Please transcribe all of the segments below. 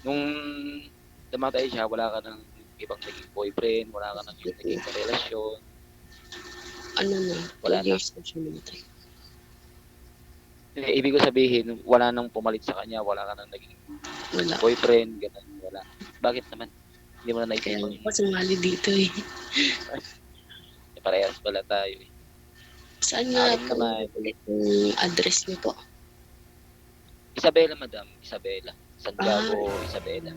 Nung namatay siya, wala ka ng ibang naging boyfriend, wala ka ng yung naging karelasyon, Ano na, 2 wala na. years na siya namatay. Ibig ko sabihin, wala nang pumalit sa kanya, wala ka nang naging Wala. boyfriend, gano'n, wala. Bakit naman? Hindi mo na Kaya naisipang nga po sumali dito eh. parehas pala tayo eh. Saan Sa nga akin po naman, ulit yung address niyo po? Isabela madam, Isabela. Ah, Santiago, Isabela.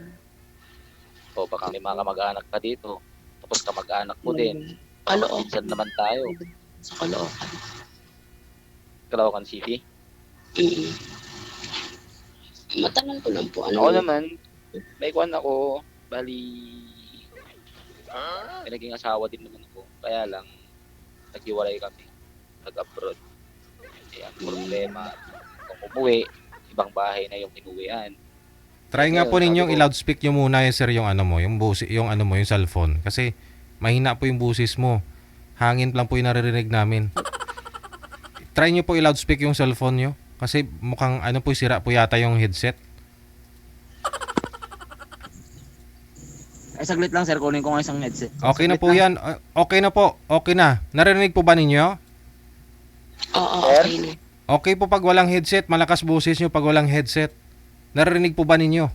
O baka may mga kamag-anak ka dito. Tapos kamag-anak ko din. Baka magpinsan Caloocan. naman tayo. Sa Caloocan. Caloocan City. Mm. Matanong ko lang po, Ako anong naman, may kuwan ako, bali, may naging asawa din naman ako. Kaya lang, naghiwalay kami. Nag-abroad. Eh, ang problema, kung umuwi, ibang bahay na yung inuwian. Eh Try nga po ngayon, sabi ninyong ko, i-loudspeak nyo muna sir yung ano mo, yung ano mo, yung cellphone. Kasi mahina po yung busis mo. Hangin lang po yung naririnig namin. Try nyo po i-loudspeak yung cellphone nyo. Kasi mukhang ano po, sira po yata yung headset. Ay, saglit lang sir, kunin ko nga isang headset. Sir, Okay na saglit po lang. yan. Okay na po. Okay na. Narinig po ba ninyo? Oo, sir, okay na. Okay po pag walang headset. Malakas busis nyo pag walang headset. Narinig po ba ninyo?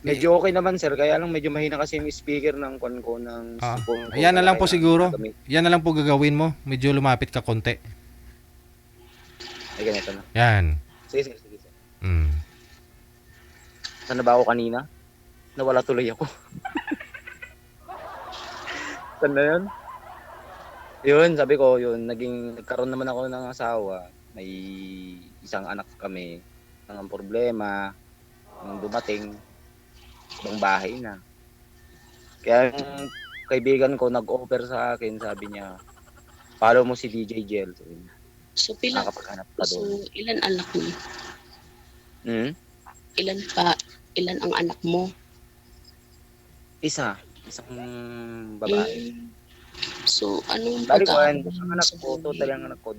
medyo okay naman sir. Kaya lang medyo mahina kasi yung speaker ng kuwan ko, ng cellphone ko. Yan na Kaya lang po kailangan siguro. nagamit. Yan na lang po gagawin mo. Medyo lumapit ka konti. Ay, ganito na. Yan. Sige, sige, sige. Sir. Mm. Saan na ba ako kanina? Nawala tuloy ako. Saan na yun? Yun, sabi ko, yun, nagkaroon naman ako ng asawa. May isang anak kami. Ang problema, nung dumating, ibang bahay na. Kaya yung kaibigan ko nag-offer sa akin, sabi niya, follow mo si DJ Jel. Sabi niya, So, pila, nakakapaghanap ka so, doon. ilan anak mo? Hmm? Ilan ang anak mo? Isang babae. Mm. So, anong Bali ko, ang pagkakaroon mo anak sa ko, total buhay? ang anak ko,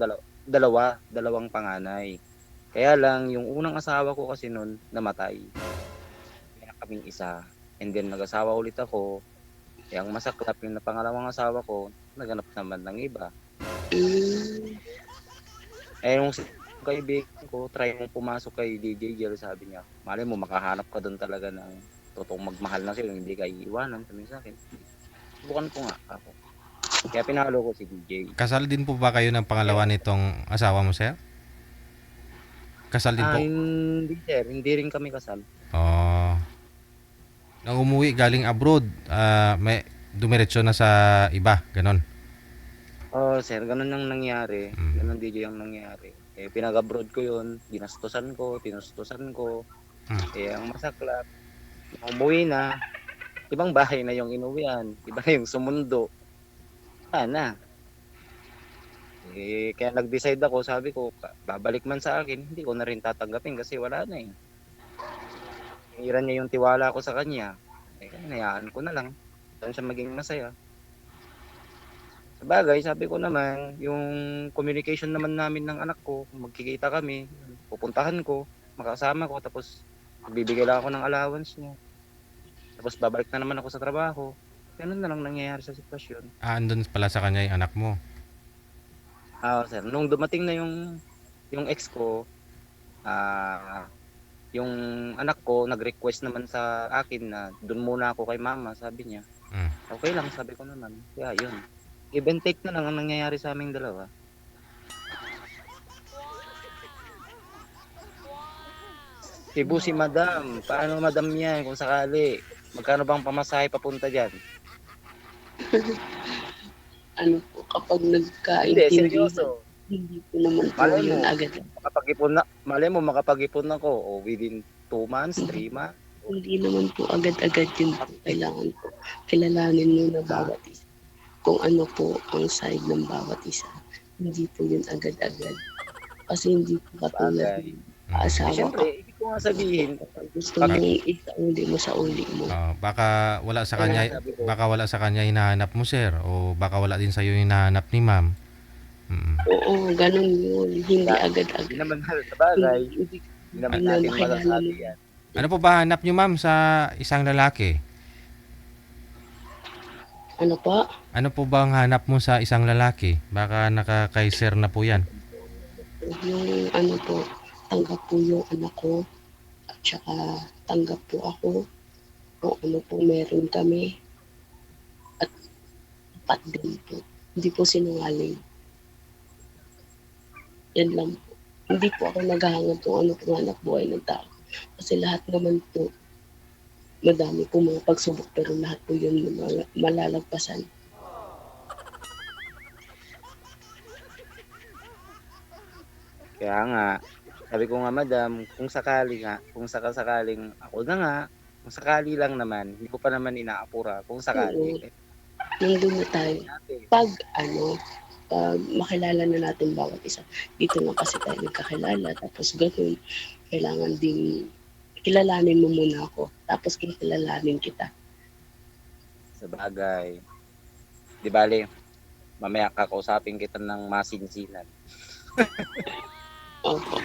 dalawang panganay. Kaya lang, yung unang asawa ko kasi noon, namatay. May anak kaming isa. And then, nag-asawa ulit ako. Yung masaklap, yung pangalawang asawa ko, naganap naman ng iba. Mm. Eh, yung kaibigan ko, try mong pumasok kay DJ Jel, sabi niya. Malay mo, makahanap ka doon talaga ng totoong magmahal na sa'yo, hindi ka iiwanan. Sabi sa akin, subukan ko nga ako. Kaya pinalo ko si DJ. Kasal din po ba kayo ng pangalawa nitong asawa mo, sir? Kasal din po? Hindi sir, hindi rin kami kasal. Oh. Nang umuwi galing abroad, may dumiretso na sa iba, ganon. Oo sir, ganun ang nangyari. Mm. Ganun DJ ang nangyari. Eh, pinag-abroad ko yun, tinustusan ko. Eh, ang masaklap, nung umuwi na, ibang bahay na yung inuwian, iba na yung sumundo. Na. Eh, kaya nag-decide ako, sabi ko, babalik man sa akin, hindi ko na rin tatanggapin kasi wala na eh. Hiniran niya yung tiwala ko sa kanya. Eh, hinayaan ko na lang. Saan siya maging masaya. Sabagay, sabi ko naman, yung communication naman namin ng anak ko, kung magkikita kami, pupuntahan ko, makasama ko, tapos bibigay lang ako ng allowance niya. Tapos babalik na naman ako sa trabaho. Ganun na lang nangyayari sa sitwasyon. Andun pala sa kanya yung anak mo. Sir, nung dumating na yung ex ko, yung anak ko nag-request naman sa akin na doon muna ako kay mama, sabi niya. Okay lang, sabi ko naman. Kaya yun. Give and take na lang ang nangyayari sa aming dalawa. Cebu si madam. Paano madam yan kung sakali? Magkano bang pamasahe papunta dyan? Ano po, kapag Hindi, nagkaintindihan, seryoso. hindi po naman po Malay yun mo, agad. makapag-ipon ako within 2 months, 3 months. Hindi naman po agad-agad yun po. Kailangan po kilalanin muna bawat isa. Kung ano po ang side ng bawat isa. Hindi po yun agad-agad. Kasi hindi po katulad Bagay. ng Eh, asawa ko. syempre, ibig ko nga sabihin, Gusto mong isauli mo sa uli mo. Baka wala sa Kaya kanya, sabi ko, baka wala sa kanya hinahanap mo, sir, o baka wala din sa iyo hinahanap ni ma'am. Oo, ganun yun. Hindi hindi agad-agad. naman sa bagay. Hindi Hindi naman na natin makilala masasabi mo. yan. Ano po ba hanap nyo, ma'am, sa isang lalaki? Ano po? Ano po ba ang hanap mo sa isang lalaki? Baka nakakaiser na po yan. Yung ano po, tanggap po yung anak ko at saka tanggap po ako kung ano po meron kami at tapat din po. Hindi po sinungaling. Yan lang po. Hindi po ako naghahangad kung ano pong hanap buhay ng tao. Kasi lahat naman po, madami po mga pagsubok pero lahat po yun malalagpasan. Kaya nga, sabi ko nga, madam, kung sakali nga, kung sakasakaling ako na nga, kung sakali lang naman, hindi ko pa naman inaapura, kung sakali. Nandun na tayo. Natin. Pag makilala na natin bawat isa. Dito lang kasi tayo nagkakilala. Tapos gano'n, kailangan din kilalanin mo muna ako. Tapos kilalanin kita. Sa bagay. Di bale, mamaya kakausapin kita ng masinsinan. Opo.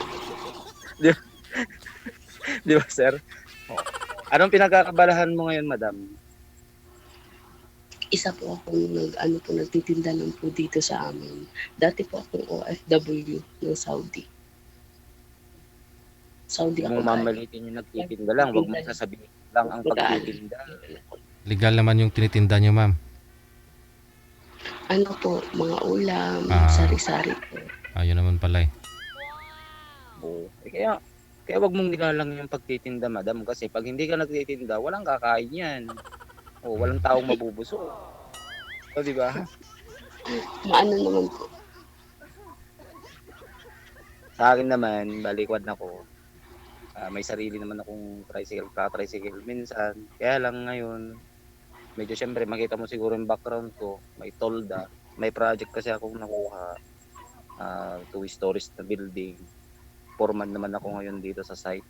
Di ba, sir? Oh. Anong pinagkakabalahan mo ngayon, madam? Isa po akong nagtitinda lang po dito sa amin. Dati po akong OFW ng Saudi. Saudi Huwag ako mong mamalitin yung nagtitinda lang. Huwag mong sasabihin lang ang pagtitinda. Legal naman yung tinitinda nyo, ma'am. Ano po, mga ulam, sari-sari po. Ayun naman pala eh. Oo. Kaya wag mong nilalang yung pagtitinda, madam. Kasi pag hindi ka nagtitinda, walang kakain yan. O, walang taong mabubuso. O, di ba? Maano naman po. Sa akin naman, balikwad na ko. May sarili naman akong tricycle minsan. Kaya lang ngayon, medyo syempre makita mo siguro yung background ko. May tolda. May project kasi akong nakuha. 2 stories na building. Foreman naman ako ngayon dito sa site.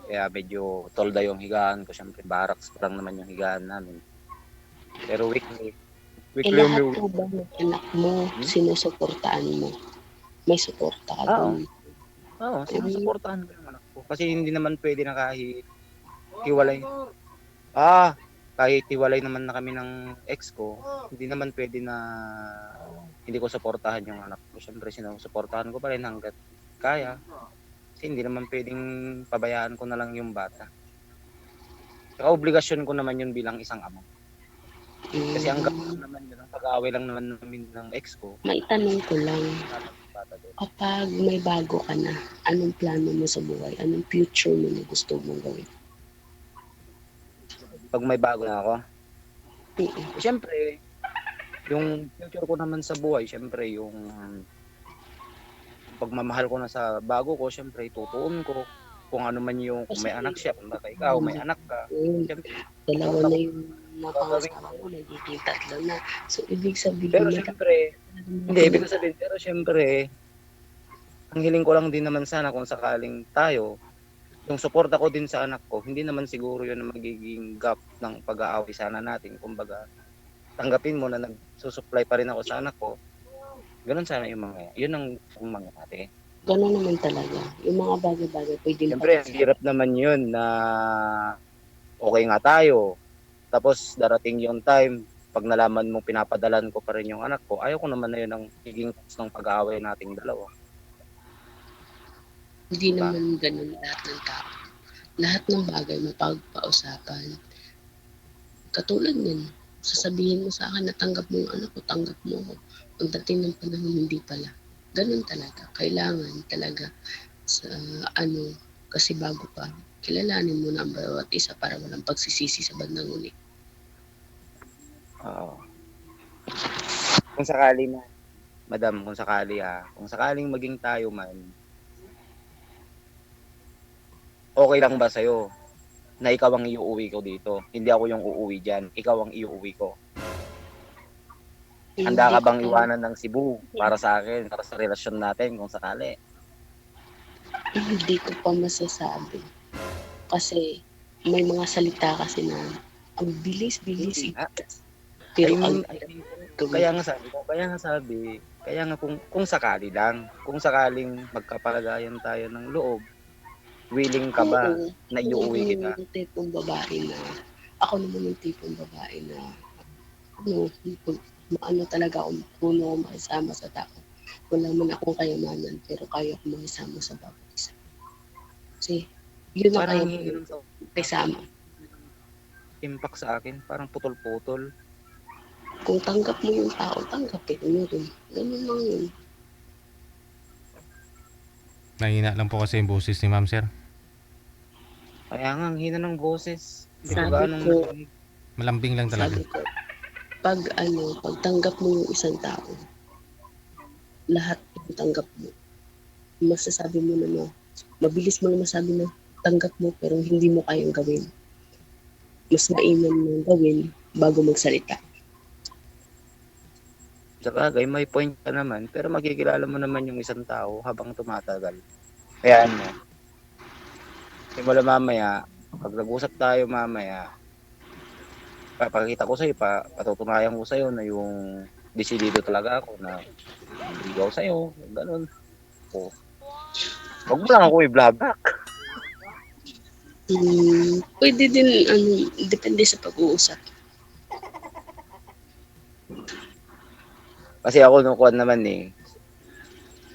Kaya medyo tolda yung higaan ko. Syempre barracks pa lang naman yung higaan namin. Pero weekly Lahat po ba ng anak mo, sinusuportaan mo? May suporta ka Oo. dun? Oo, sinusuportahan ko yung anak ko. Kasi hindi naman pwede na kahit hiwalay. Kahit hiwalay naman na kami ng ex ko, hindi naman pwede na hindi ko suportahan yung anak ko. Siyempre, sinusuportahan ko pa rin hanggat kaya. Kasi hindi naman pwedeng pabayaan ko na lang yung bata. Saka obligasyon ko naman yun bilang isang ama. Kasi ang gawin naman yun, ang pag-aaway lang naman namin ng ex ko. Maitanong ko lang, kapag may bago ka na, anong plano mo sa buhay? Anong future mo na gusto mong gawin? Pag may bago na ako, siyempre, yung future ko naman sa buhay, siyempre, yung pagmamahal ko na sa bago ko, siyempre, tutuon ko kung ano man yung, kung may anak siya, kung baka ikaw, may anak ka. Siyempre, Dalawa na yung napangasawa mo, nagiging 3 na. So, ibig sabihin pero siyempre, hindi, ibig ko sabihin, pero siyempre, ang hiling ko lang din naman sana kung sakaling tayo, yung suporta ko din sa anak ko, hindi naman siguro yun ang magiging gap ng pag-aaway sana natin. Kumbaga, tanggapin mo na nagsusupply pa rin ako sa anak ko. Ganun sana yung yun ang mga ate. Ganun naman talaga. Yung mga bagay-bagay, pwede Siyempre, ang hirap naman yun na okay nga tayo. Tapos darating yung time, pag nalaman mong pinapadalan ko pa rin yung anak ko, ayaw ko naman na yun ang higing ng pag-aaway nating dalawa. Hindi naman ganun lahat ng tao. Lahat ng bagay mapagpausapan. Katulad yan, sasabihin mo sa akin na tanggap mo yung anak ko, tanggap mo ako. Pagdating ng panahon, hindi pala. Ganun talaga. Kailangan talaga sa kasi bago pa, kilalanin mo na ang bawat isa para walang pagsisisi sa bandang uli. Oo. Kung sakali na, madam, kung sakaling maging tayo man, okay lang ba sa'yo na ikaw ang iuuwi ko dito? Hindi ako yung uuwi dyan. Ikaw ang iuuwi ko. Handa ka bang iwanan ng Cebu para sa akin, para sa relasyon natin kung sakali? Hindi ko pa masasabi. Kasi may mga salita kasi na ang bilis-bilis. Hindi nga. Pero I mean, Kaya nga sabi ko, kaya nga kung sakali lang, kung sakaling magkapalagayan tayo ng loob, willing ka ba Oo, na ako iuwi naman kita? yung tipong babae na, ako naman yung tipong babae na, ano, ano talaga ako, puno ako makisama sa tao. Wala man akong kayamanan, pero kaya ko makisama sa bawat isa. Kasi, yun ang kaya Parang ko yun sa makisama. impact sa akin, parang putol-putol. Kung tanggap mo yung tao, tanggapin mo rin. Ganun lang yun. Nahina lang po kasi yung boses ni ma'am, sir. Kaya nga, ang hina ng boses. Hindi ko Sabi gaanong ko, marinig. Malambing lang talaga. sabi ko, pag tanggap mo yung isang tao, lahat yung tanggap mo, masasabi mo na, mabilis mo na masabi na tanggap mo pero hindi mo kayang gawin. Mas mainam mong gawin bago magsalita. Sa bagay, may point ka naman, pero makikilala mo naman yung isang tao habang tumatagal. Kaya ano, simula mamaya, pag nag-usap tayo mamaya, papakita ko sa'yo, patutunayan ko sa'yo na yung desidido talaga ako na ligaw sa'yo, ganun. O, wag mo lang ako i-blabak. Pwede din, depende sa pag-uusap. Kasi ako nung kuwan naman eh.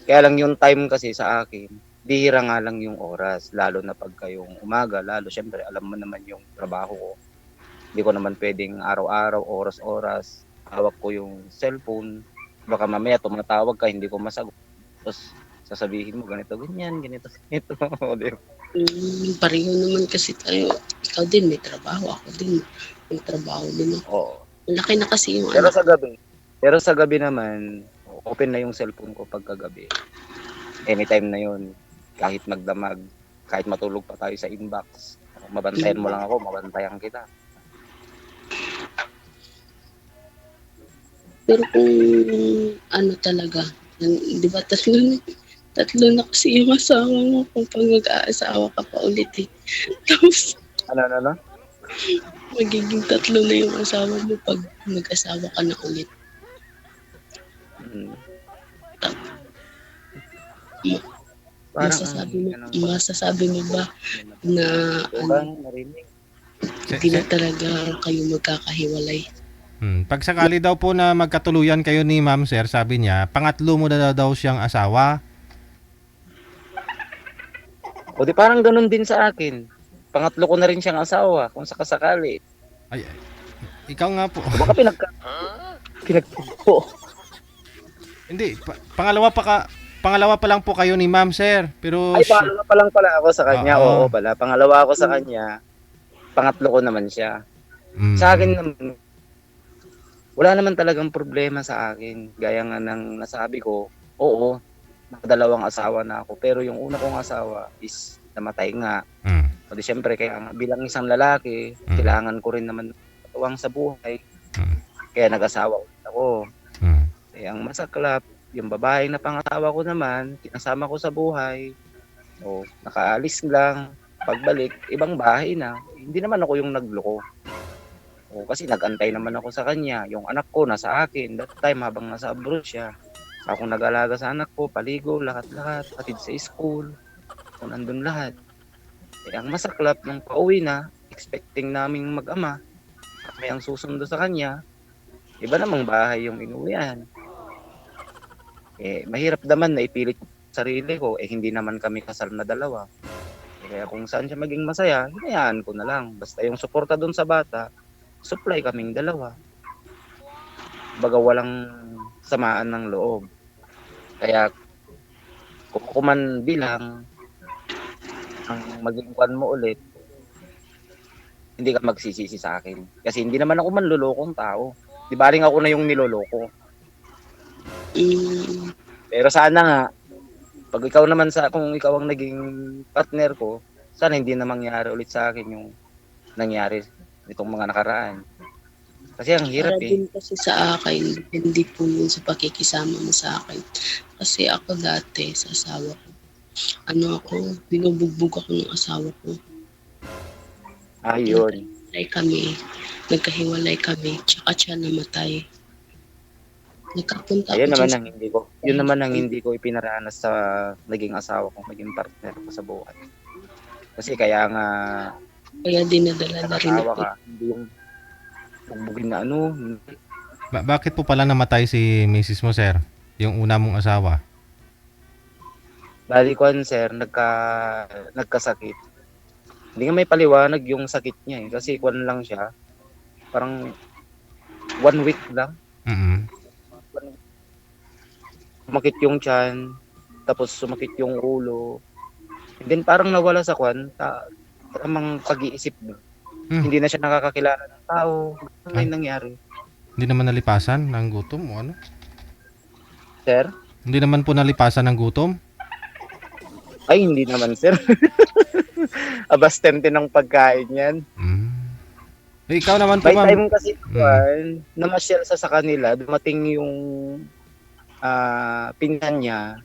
Kaya lang yung time kasi sa akin, bihira nga lang yung oras. Lalo na pagka yung umaga, lalo syempre alam mo naman yung trabaho ko. Hindi ko naman pwedeng araw-araw, oras-oras, hawak ko yung cellphone. Baka mamaya tumatawag ka, hindi ko masagot. Tapos sasabihin mo ganito, ganyan, ganito, ganito. Di ba? Pareho naman kasi tayo. Ikaw din may trabaho, ako din may trabaho din ako. Oo. Malaki na kasi yung Pero sa gabi naman, open na yung cellphone ko pagkagabi. Anytime na yun. Kahit magdamag, kahit matulog pa tayo sa inbox. Mabantayan mo lang ako, mabantayan kita. Pero kung ano talaga, di ba tatlo na kasi yung asawa mo kung pag mag-aasawa ka pa ulit eh. Tapos Ano? magiging tatlo na yung asawa mo pag mag-asawa ka na ulit. Hmm. Parang Parang masasabi mo ba na narinig? hindi na talaga kayo magkakahiwalay? Pag sakali daw po na magkatuluyan kayo ni ma'am, sir, sabi niya, pangatlo mo na daw siyang asawa. O di parang ganun din sa akin. Pangatlo ko na rin siyang asawa kung sakasakali. Ay, ikaw nga po. O baka pinagpo. Hindi, pangalawa pa lang po kayo ni ma'am, sir. Pero Ay, pangalawa pa lang pala ako sa kanya. Oo. Oo pala. Pangalawa ako sa kanya. Pangatlo ko naman siya. Sa akin naman, wala naman talagang problema sa akin. Gaya nga ng nasabi ko, oo, nakadalawang asawa na ako. Pero yung una kong asawa is namatay nga. O di syempre, kaya nga, bilang isang lalaki, kailangan ko rin naman katuwang sa buhay. Kaya nag-asawa ulit ako. Ang masaklap, yung babae na pangasawa ko naman, kinasama ko sa buhay. O, nakaalis lang. Pagbalik, ibang bahay na. Hindi naman ako yung nagloko. O, kasi nag-antay naman ako sa kanya. Yung anak ko nasa akin. That time, habang nasa abroad siya. Ako nag-alaga sa anak ko, paligo, lahat-lahat. Hatid sa school. O, nandun lahat. Ang masaklap, nung pauwi na, expecting naming mag-ama. Kami ang susundo sa kanya. Iba namang bahay yung inuwian. Mahirap naman na ipilit sarili ko. Hindi naman kami kasal na dalawa. Kaya kung saan siya maging masaya, hinayaan ko na lang. Basta yung suporta dun sa bata, supply kaming dalawa. Baga walang samaan ng loob. Kaya kung ako man bilang ang maging kwan mo ulit, hindi ka magsisisi sa akin. Kasi hindi naman ako manlulokong tao. Di baling ako na yung niloloko. Pero sana nga, pag ikaw naman kung ikaw ang naging partner ko, sana hindi na mangyari ulit sa akin yung nangyari nitong mga nakaraan. Kasi ang hirap Para din kasi sa akin, hindi po yun sa pakikisama mo sa akin. Kasi ako dati sa asawa ko, binubugbog ako ng asawa ko. Ayun. Nagkahiwalay kami, tsaka siya namatay. Nagkapunta ako Ayun naman dyan ang hindi ko, yun naman ang hindi ko ipinaranas sa naging asawa ko, naging partner ko sa buhay. Kasi kaya nga kaya dinadala na rin nag-asawa ako. ka, hindi yung bugbugin na ano, hindi. Bakit po pala namatay si Mrs. mo, sir? Yung una mong asawa? Bali ko sir, nagkasakit. Hindi nga may paliwanag yung sakit niya eh, kasi kwan lang siya, parang 1 week lang. Mm. Sumakit yung tiyan, tapos sumakit yung ulo. And then parang nawala sa kwan, tamang pag-iisip mo. Hmm. Hindi na siya nakakakilala ng tao. Ano Ay. yung nangyari? Hindi naman nalipasan ng gutom o ano? Sir? Hindi naman po nalipasan ng gutom? Ay, hindi naman, sir. Abastente ng pagkain yan. Mm. Eh, ikaw naman po, By ma'am. time kasi, namasyal sa kanila, dumating yung pinsan niya,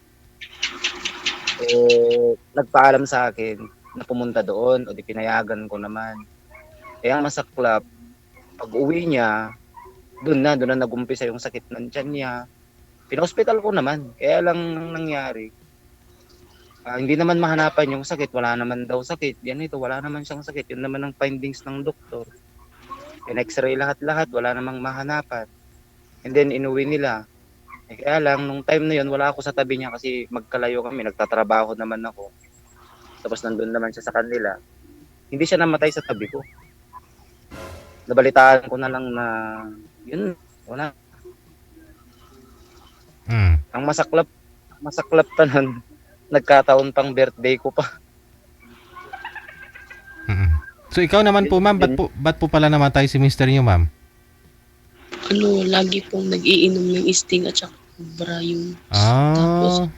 nagpaalam sa akin na pumunta doon, o di pinayagan ko naman. Kaya ang masaklap, pag uwi niya, doon na nag-umpisa yung sakit ng tiyan niya. Pina-hospital ko naman, kaya lang ang nangyari, hindi naman mahanapan yung sakit, wala naman daw sakit. Yan ito, wala naman siyang sakit. Yun naman ang findings ng doktor. In-x-ray lahat-lahat, wala namang mahanapan. And then inuwi nila. Kaya lang, nung time na yun, wala ako sa tabi niya kasi magkalayo kami, nagtatrabaho naman ako. Tapos nandun naman siya sa kanila. Hindi siya namatay sa tabi ko. Nabalitaan ko na lang na, yun, wala. Mm. Ang masaklap pa nun, nagkataon pang birthday ko pa. Mm. So, ikaw naman po, ma'am, ba't po pala namatay si mister niyo, ma'am? Ano, lagi pong nag-iinom ng Sting at saka Cobra yung tapos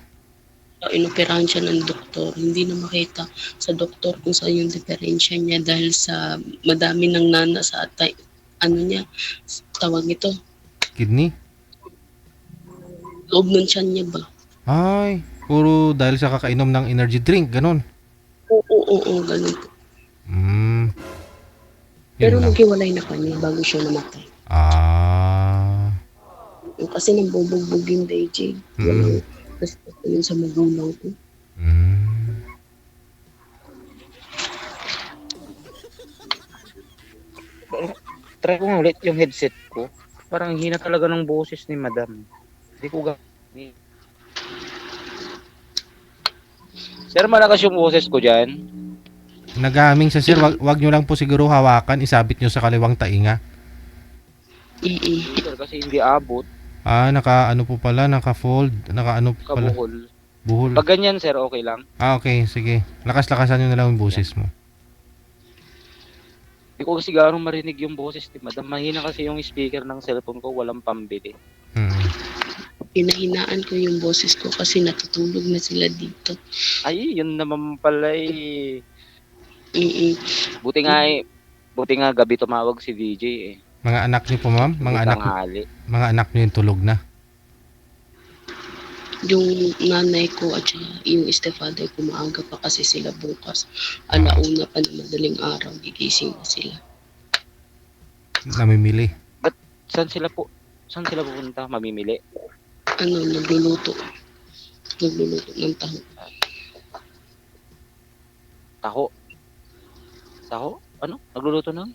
inoperahan siya ng doktor. Hindi na makita sa doktor kung saan yung diferensya niya dahil sa madami ng nana sa atay. Ano niya, tawag ito, Kidney? loob ng tiyan niya ba? Ay, puro dahil sa kakainom ng energy drink, ganun. Oo, ganun po. Mm. Pero Yun lang. naghiwalay na kanya bago siya namatay. Kasi nang bubugbog yung DJ. Walang respeto yun sa magulang ko. Mm. Try ko nga ulit yung headset ko. Parang hina talaga ng boses ni madam. Hindi ko Sir, malakas yung boses ko dyan. Naghaming sa sir, wag nyo lang po siguro hawakan, isabit nyo sa kaliwang tainga. Sir, kasi hindi abot. Naka-ano po pala, naka-fold, naka-ano po pala. Kabuhol. Buhol. Pag ganyan, sir, okay lang. Okay, sige. Lakas-lakasan nyo na lang yung boses mo. Hindi ko kasi gano'ng marinig yung boses ni madam. Mahina kasi yung speaker ng cellphone ko, walang pambili. Hinahinaan ko yung boses ko kasi natutulog na sila dito. Ay, yun naman pala eh. Buti nga gabi tumawag si DJ eh. Mga anak nyo po, ma'am? Mga anak nyo yung tulog na? Yung nanay ko at yung stepfather ko maaga pa kasi sila bukas. Alauna pa na madaling araw, gigising na sila. Namimili? Saan sila pupunta? Mamimili? Nagluluto. Nagluluto ng taho. Taho? Ano? Nagluluto ng?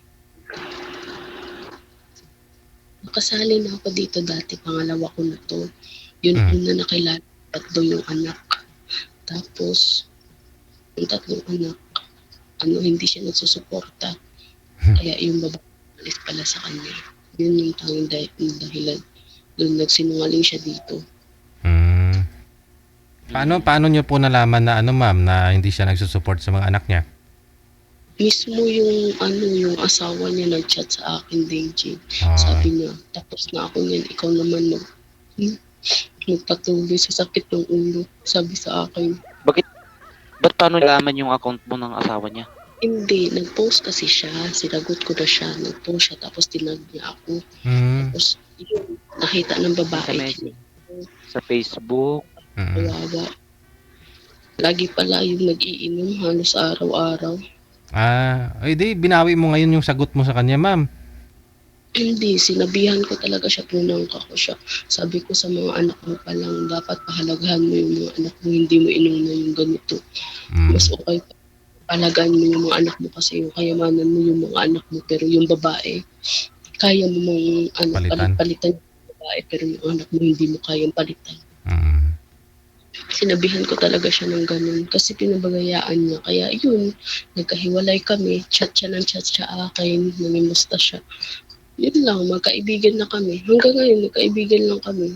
Nakasali na ako dito dati, pangalawa ko na to. Yun na nakilala, tatlo yung anak. Tapos, yung tatlong anak, hindi siya nagsusuporta. Kaya yung babae alis pala sa kanya. Yun yung tanging dahilan. Doon nagsinungaling siya dito. Paano nyo po nalaman na ma'am, na hindi siya nagsusupport sa mga anak niya? Mismo yung asawa niya nag-chat sa akin, DJ. Sabi niya, tapos na ako niyan, ikaw naman magpatuloy sa sakit ng ulo. Sabi sa akin. Ba't paano nalaman yung account mo ng asawa niya? Hindi, nag-post kasi siya. Sinagot ko na siya. Nag-post siya, tapos tinag niya ako. Tapos, yun, nakita ng babae. Sa Facebook. Kawawa. Lagi pala yung nag-iinom halos araw-araw. Di binawi mo ngayon yung sagot mo sa kanya, ma'am. Hindi, sinabihan ko talaga siya, pinangka ko siya. Sabi ko sa mga anak mo pa lang, dapat pahalagahan mo yung mga anak mo, hindi mo inuna yung ganito. Mas Mm. okay pa, pahalagahan mo yung mga anak mo kasi yung kayamanan mo yung mga anak mo, pero yung babae, kaya mo mong Palitan. palitan yung babae, pero yung anak mo hindi mo kayang palitan. Mm. Sinabihan ko talaga siya ng ganun kasi pinabagayaan niya. Kaya yun, nagkahiwalay kami, chat siya ng chat sa akin, namimusta siya. Yun lang, magkaibigan na kami. Hanggang ngayon, magkaibigan lang kami.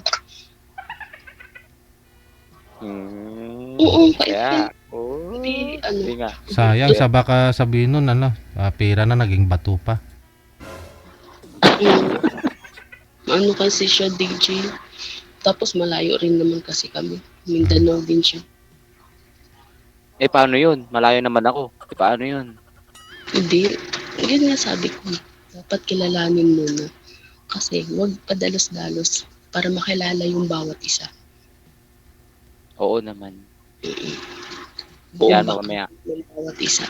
Oo, kaibigan. Kaya, oh, Hindi, ano, hindi nga. Sayang, sa baka sabihin nun, ano, pera na naging bato pa. mm, ano kasi siya, DJ. Tapos malayo rin naman kasi kami. Mindanao din siya. Eh, paano yun? Malayo naman ako. Eh, paano yun? Hindi, yun nga sabi ko. Dapat kilalanin muna. Kasi huwag padalos-dalos para makilala yung bawat isa. Oo naman. Buong Yan mo background mamaya. ng bawat isa.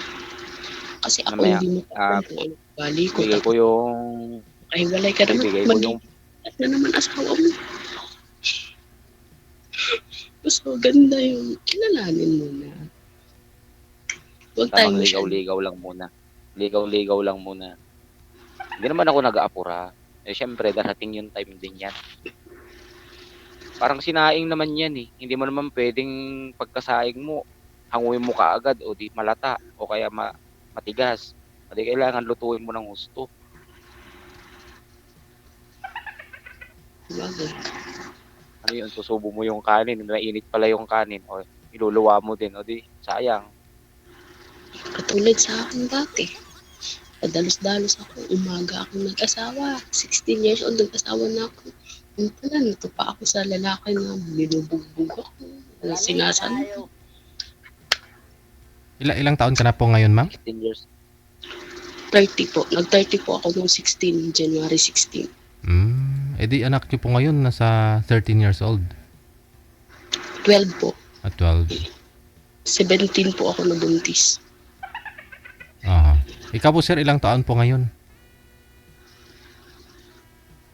Kasi ako Mamaya, hindi mo alam kung ano ugali ko. Bigay ko Tapos yung, kahiwalay ka naman. bibigay ko yung, Magiging na naman asawa mo. So, ganda yung kilalanin mo na. Huwag tayo tamang masyadong. ligaw-ligaw lang muna. Ligaw-ligaw lang muna. Hindi naman ako nag-aapura. Eh, syempre, darating yung time din yan. Parang sinaing naman yan eh. Hindi mo naman pwedeng pagkasaing mo, hanguin mo kaagad o di malata o kaya matigas. Hindi kailangan lutuin mo ng gusto. Bagay. Ano yun, susubo mo yung kanin, mainit pala yung kanin, o iluluwa mo din, o di, sayang. Katulad sa akin dati. Padalos-dalos ako. Umaga ako nag-asawa. 16 years old, nag-asawa na ako. Yung pala, natupa ako sa lalaki na binubugbog ako. Sinasan. Ilang taon ka na po ngayon, ma'am? 16 years. 30 po. Nag-30 po ako noong 16, January 16. Edi anak niyo po ngayon nasa 13 years old. 12 po. At 12. 17 po ako nabuntis. Aha. Ikaw po, sir, ilang taon po ngayon?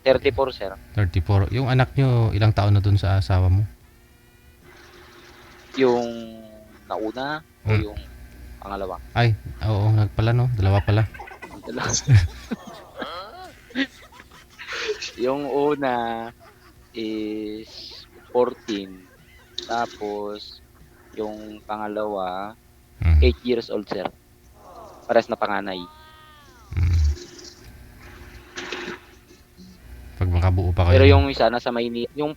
34, sir. 34. Yung anak niyo, ilang taon na dun sa asawa mo? Yung nauna o Hmm. yung pangalawa? Ay, oo, nagpala, no? Dalawa pala. Yung una is 14. Tapos, yung pangalawa, 8 years old, sir. Pares na panganay. Pag makabuo pa kayo. Pero yung isa nasa Maynila, yung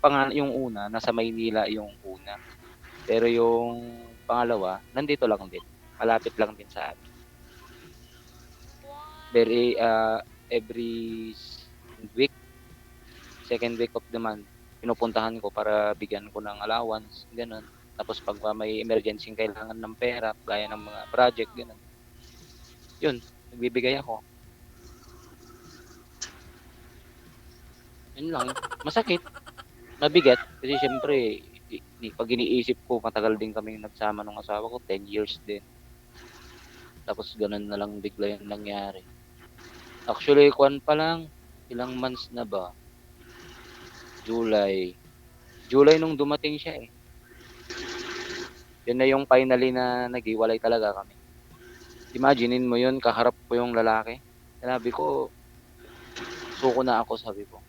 una nasa Maynila yung una. Pero yung pangalawa nandito lang din. Malapit lang din sa amin. Every week, second week of the month, pinupuntahan ko para bigyan ko ng allowance, ganun. Tapos pag may emergency kailangan ng pera, gaya ng mga project, ganun. Yun, nagbibigay ako. Yun lang. Masakit. Mabigat. Kasi syempre, pag iniisip ko, matagal din kami nagsama ng asawa ko. 10 years din. Tapos ganun na lang bigla yung nangyari. Actually, kuwan pa lang. Ilang months na ba? July nung dumating siya eh. Yun na yung finally na naghiwalay talaga kami. Imaginein mo yun, kaharap ko yung lalaki. Sabi ko, suko na ako, sabi ko.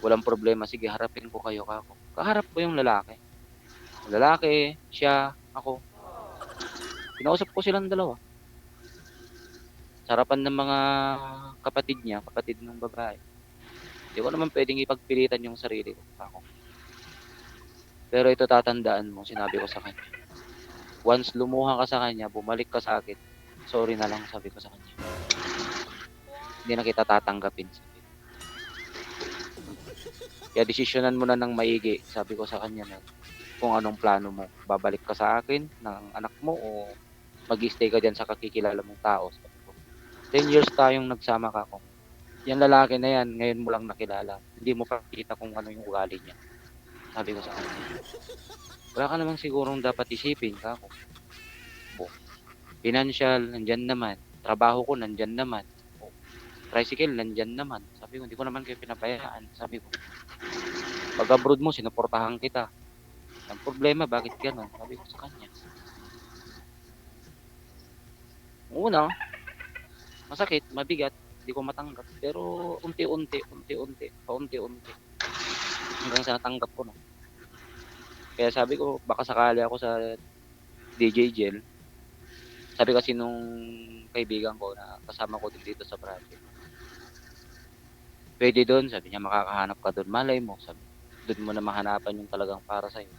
Walang problema, sige, harapin ko kayo kako. Kaharap ko yung lalaki. Yung lalaki, siya, ako. Kinausap ko silang dalawa. Sa harapan ng mga kapatid niya, kapatid ng babae. Hindi ko naman pwedeng ipagpilitan yung sarili ko kako. Pero ito tatandaan mo, sinabi ko sa kanya. Once lumuha ka sa kanya, bumalik ka sa akin, sorry na lang, sabi ko sa kanya. Hindi na kita tatanggapin, sabi ko. Kaya desisyonan mo na ng maigi, sabi ko sa kanya na kung anong plano mo. Babalik ka sa akin ng anak mo o mag-stay ka dyan sa kakikilala mong tao. Sabi ko. 10 years tayong nagsama ka ko. Yan lalaki na yan, ngayon mo lang nakilala. Hindi mo pa kita kung ano yung ugali niya. Sabi ko sa kanya. Wala ka namang sigurong dapat isipin ka ko. Financial, nandyan naman. Trabaho ko, nandyan naman. Tricycle, nandyan naman. Sabi Sabi ko, hindi ko naman kayo pinabayaan. Sabi ko, pag abroad mo, sinuportahan kita. Ang problema, bakit gano'n? Sabi ko sa kanya. Una, masakit, mabigat, hindi ko matanggap. Pero unti-unti, paunti-unti. Hanggang sa natanggap ko na. Kaya sabi ko, baka sakali ako sa DJ Gel. Sabi kasi nung kaibigan ko na kasama ko din dito sa project. Pwede doon, sabi niya, makakahanap ka doon. Malay mo, sabi. Doon mo na mahanapan yung talagang para sa'yo.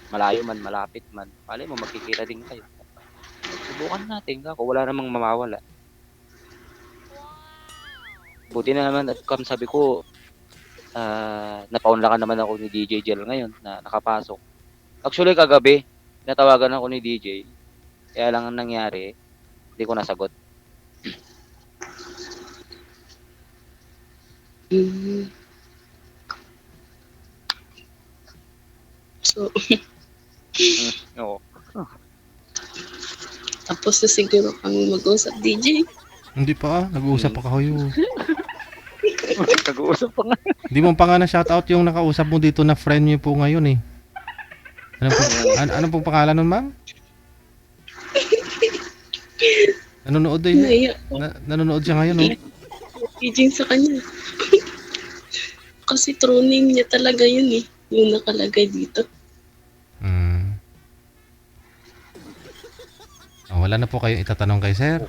Malayo man, malapit man. Malay mo, magkikita din kayo. Subukan natin, kako. Wala namang mamawala. Buti na naman, at sabi ko, napaunlakan naman ako ni DJ Gel ngayon na nakapasok. Actually, kagabi, natawagan ako ni DJ. Kaya lang ang nangyari, hindi ko nasagot. So, Oo. tapos na siguro kami mag-usap, DJ. Hindi pa, nag-uusap pa kayo. Nag-uusap pa nga. Hindi mo pa nga na shoutout yung nakausap mo dito na friend niyo po ngayon eh. Ano pong pangalan nun, ma'am? Nanonood eh. Naiya Nanonood siya ngayon, oh. DJ sa kanya. Kasi true name niya talaga yun eh. Yung nakalagay dito. Oh, wala na po kayo itatanong kay sir.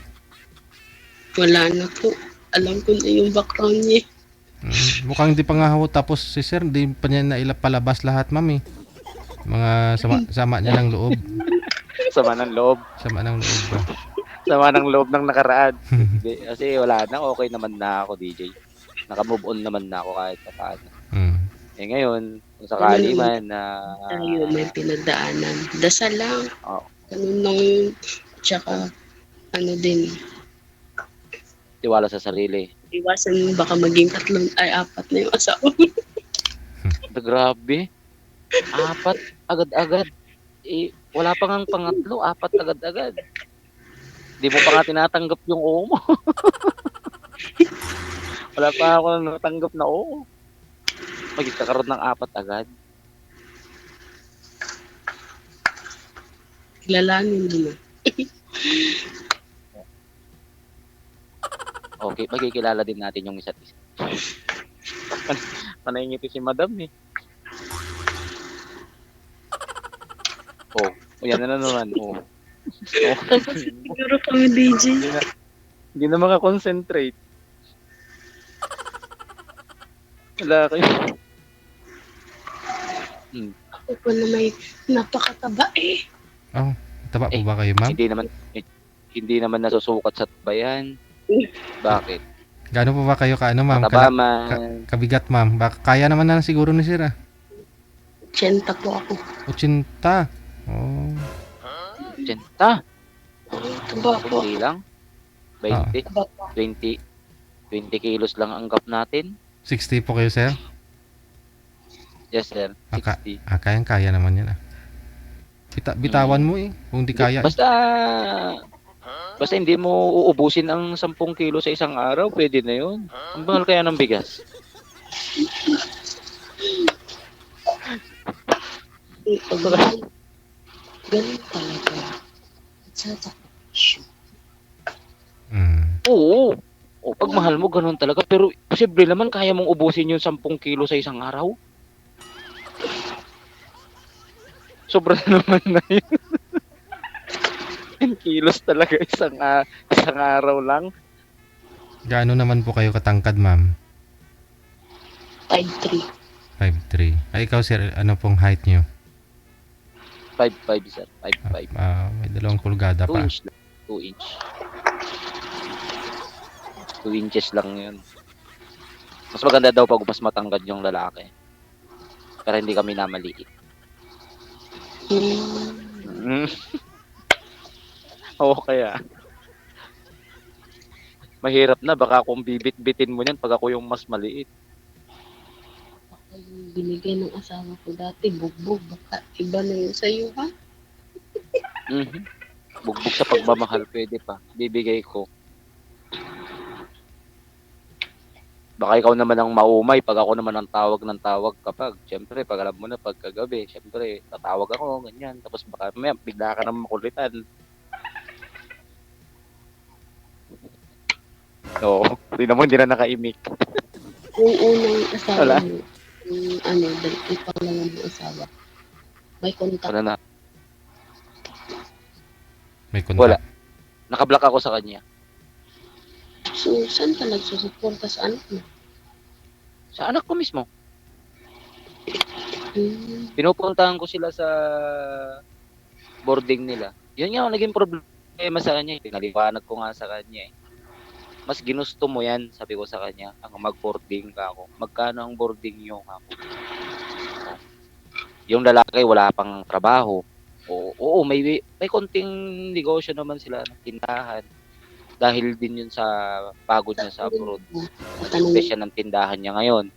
Wala na po. Alam ko na yung background niya. Mukhang hindi pa nga ho tapos si sir, hindi pa niya palabas lahat, ma'am eh. Mga sama niya ng loob. Sama ng loob. Sama ng loob ba? Sama ng loob ng nakaraan. Kasi wala na, okay naman na ako, DJ. Naka-move on naman na ako kahit pa paano. Eh ngayon, kung sakali man na... Tayo may pinagdaanan. Dasal lang. Oh, Ganun lang yun. Tsaka, ano din, tiwala sa sarili. iwasan baka maging 4 na yung asawa. Grabe. 4 agad-agad. Eh, wala pa ngang pangatlo, 4 agad-agad. Di mo pa nga tinatanggap yung oo mo. Wala pa ako natanggap na oo. Magkakaroon ng 4 agad. Kilalanin mo na. Okay, magkikilala din natin yung isa't isa. Panay ngiti si madam eh. Oh, yan na naman. Oh. Tapos siguro kami DJ. Hindi na makakonsentrate. Wala kayo. Ako po na may napakataba eh. Oh, taba po ba kayo, ma'am? Hindi naman nasusukat sa bayan. Bakit? Gaano po ba kayo kaano, ma'am? Mataba man. Kabigat, ma'am. Baka kaya naman na siguro ni sir, ah. 80 po ako. 80. Oh. Tenta. Taba po. Kunti lang. 20. Taba po. 20 kilos lang ang gap natin. 60 po kayo, sir? Yes, sir. 60. Kaya naman yan, ah. Bitawan mo eh, kung di kaya. Basta hindi mo uubusin ang 10 kilo sa isang araw, pwede na yun. Ang mahal kaya ng bigas. Ganun talaga. Oo. O, pag mahal mo, ganun talaga. Pero, posible naman, kaya mong ubusin yung 10 kilo sa isang araw. Sobra naman na yun. 10 kilos talaga isang araw lang. Gaano naman po kayo katangkad, ma'am? 5'3". 5'3". Ay, ikaw, sir, ano pong height nyo? 5'5", sir. 5'5". May 2 pulgada 2 pa. inch lang. 2 inch. 2 inches lang yun. Mas maganda daw pag mas matangkad yung lalaki. Pero hindi kami namaliit. Oo, kaya. Mahirap na. Baka kung bibit-bitin mo yan pag ako yung mas maliit. Yung binigay ng asawa ko dati, bugbog. Baka iba na yun sa'yo, ha? Bugbog sa pagmamahal, pwede pa. Bibigay ko. Baka ikaw naman ang maumay pag ako naman ang tawag ng tawag kapag. Siyempre, pag alam mo na pagkagabi, siyempre, tatawag ako, ganyan. Tapos baka may bigla ka naman makulitan. Oo, hindi na nakaimik. Yung unang asawa Wala. mo, yung ano, yung pangalan mo asawa, may contact. Wala na. May Wala. contact. Nakablock ako sa kanya. So, saan ka nagsusuporta sa anak mo? Sa anak ko mismo. Hmm. Pinupuntahan ko sila sa boarding nila. Yun nga ang naging problema sa kanya. Pinaliwanag ko nga sa kanya. Mas ginusto mo yan, sabi ko sa kanya, ang mag-boarding ka ako. Magkano ang boarding nyo ako? Yung lalaki wala pang trabaho. Oo, may konting negosyo naman sila ng tindahan. Dahil din yun sa pagod niya sa abroad. Tanong, Special ng tindahan niya ngayon.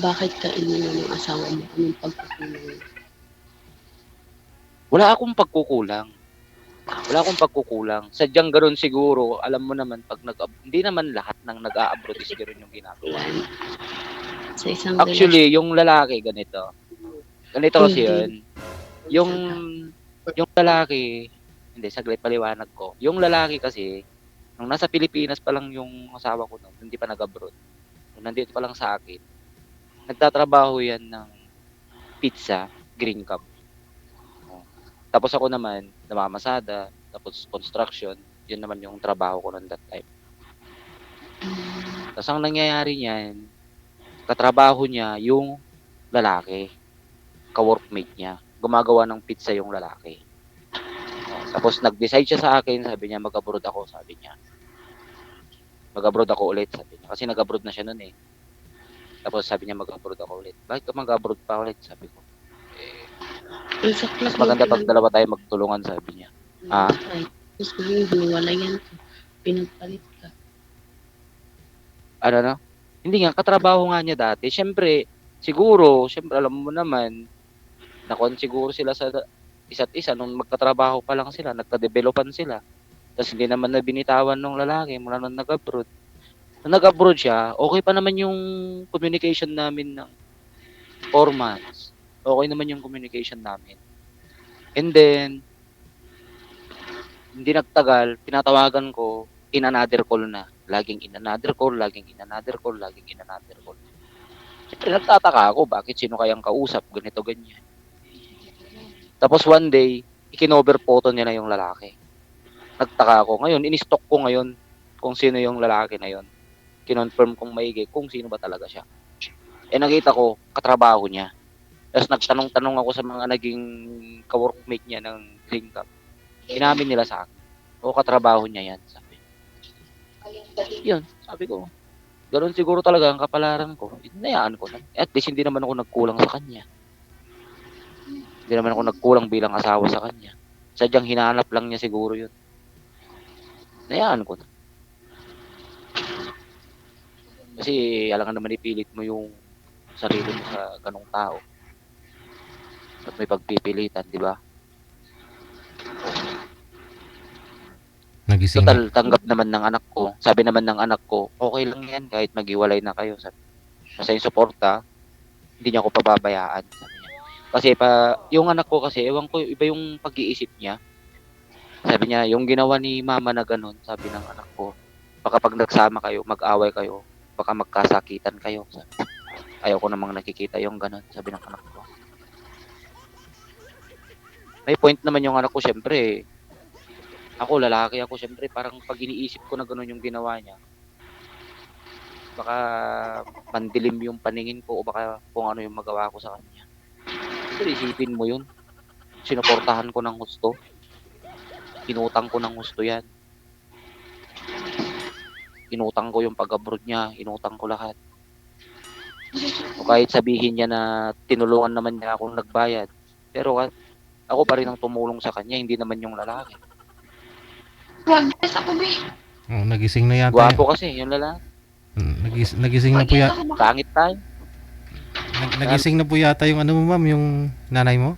bakit ka iniwan ng asawa mo? Anong pagkukulang? Wala akong pagkukulang. Wala akong pagkukulang. Sadyang ganoon siguro, alam mo naman, pag hindi naman lahat ng nag-a-abroad is ganoon yung ginagawa. Sa isang Actually, yung lalaki, ganito. Ganito kasi Hindi. yun. Yung lalaki, hindi, saglit paliwanag ko. Yung lalaki kasi, nung nasa Pilipinas pa lang yung asawa ko noon, hindi pa nag-abroad. Nung nandito pa lang sa akin, nagtatrabaho yan ng pizza, green cup. Tapos ako naman, namamasada, tapos construction, yun naman yung trabaho ko noon that time. Tapos ang nangyayari niyan, katrabaho niya yung lalaki, ka-workmate niya. Gumagawa ng pizza yung lalaki. Tapos nag-decide siya sa akin, sabi niya mag-abroad ako, sabi niya. Mag-abroad ako ulit, sabi niya. Kasi nag-abroad na siya noon eh. Tapos sabi niya mag-abroad ako ulit. Bakit ka mag-abroad pa ulit, sabi ko. Mas maganda pag dalawa tayo magtulungan, sabi niya. Ah? Tapos ngayon, hiniwalayan ka. Pinagpalit ka. Ano no? Hindi nga, katrabaho nga niya dati. Siyempre, alam mo naman, nakon siguro sila sa isa't isa nung magkatrabaho pa lang sila, nagka-developan sila. Tapos hindi naman na binitawan ng lalaki mula nung nag-abroad. Nung nag-abroad siya, okay pa naman yung communication namin ng 4 months. Okay naman yung communication namin. And then, hindi nagtagal, pinatawagan ko, in another call na. Laging in another call, laging in another call, laging in another call. Siyempre, nagtataka ako, bakit sino kayang kausap, ganito, ganyan. Tapos one day, ikinover photo niya na yung lalaki. Nagtaka ako. Ngayon, in-stock ko ngayon kung sino yung lalaki na yon. Kinonfirm kong maigi kung sino ba talaga siya. Eh nakita ko, katrabaho niya. Tapos nagtanong-tanong ako sa mga naging ka-workmate niya ng Green Cup. Inamin nila sa akin. O katrabaho niya yan, sabi. Yun, sabi ko. Ganoon siguro talaga ang kapalaran ko. Inayaan ko na. At least hindi naman ako nagkulang sa kanya. Hindi naman ako nagkulang bilang asawa sa kanya. Sadyang hinahanap lang niya siguro yun. Inayaan ko na. Kasi alangan naman ipilit mo yung sarili mo sa ganong tao. At may pagpipilitan, di ba? Nagising na. Total, tanggap naman ng anak ko. Sabi naman ng anak ko, okay lang yan kahit maghiwalay na kayo. Sabi, basta yung suporta, hindi niya ako pababayaan. Sabi niya. Kasi yung anak ko kasi, ewan ko, iba yung pag-iisip niya. Sabi niya, yung ginawa ni mama na ganun, sabi ng anak ko, baka pag nagsama kayo, mag-away kayo, baka magkasakitan kayo. Sabi. Ayaw ko namang nakikita yung ganun, sabi ng anak ko. May point naman yung anak ko, syempre. Ako, lalaki ako, syempre, parang pag iniisip ko na ganun yung ginawa niya, baka mandilim yung paningin ko o baka kung ano yung magawa ko sa kanya. Pero isipin mo yun. Sinuportahan ko ng gusto. Inutang ko ng gusto yan. Inutang ko yung pag-abroad niya. Inutang ko lahat. O kahit sabihin niya na tinulungan naman niya akong nagbayad. Pero ako pa rin ang tumulong sa kanya, hindi naman yung lalaki. Oh, nagising na yata. Gwapo kasi, yung lalaki. Nagising na po yata. Pangit tayo. Nagising na po yata yung ano mo, ma'am, yung nanay mo.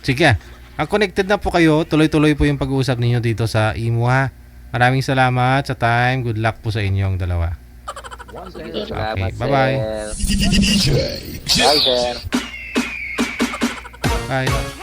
Sige. Connected na po kayo. Tuloy-tuloy po yung pag-uusap ninyo dito sa Imo, ha. Maraming salamat sa time. Good luck po sa inyong dalawa. Salamat, bye-bye. sir. Bye, sir. Bye.